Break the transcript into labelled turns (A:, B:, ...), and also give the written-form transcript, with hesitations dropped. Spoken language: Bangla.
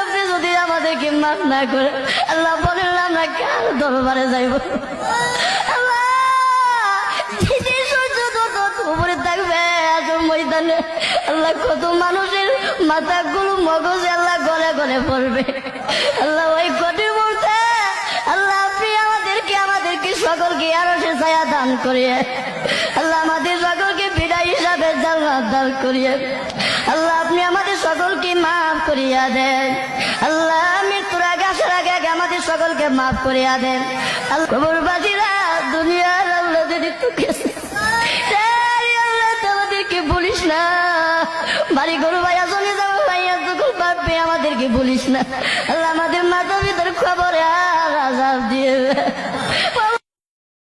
A: আপনি যদি আমাদেরকে মাফ না করে আল্লাহ বলেন আমরা কার দরবারে যাইব? উপরে থাকবে ময়দানে আল্লাহ কত মানুষের মাথাগুলো মগজে আল্লাহ গলে গলে পড়বে। আল্লাহ ওই কঠিন মুহূর্তে আল্লাহ আপনি আমাদেরকে সকলকে আরো সে ছায়া দান করিয়ে আল্লাহ আমাদের সকলকে বিদায় হিসাবে জান্নাত দান করিয়ে আল্লাহ আপনি আমাদের সকলকে মাফ করিয়া দেন। আল্লাহ মৃত্যুর আগে আসার আগে আগে আমাদের সকলকে মাফ করিয়া দেন। আল্লাহ কবরবাসীরা দুনিয়ার আল্লাহ যদি আমাদেরকে বলিস না, বাড়ি গরু ভাইয়া চলে যাবো ভাইয়া যখন পারবে আমাদেরকে বলিস না। আল্লাহ আমাদের মাথা ভিতরে খবর আর আজাব দিয়ে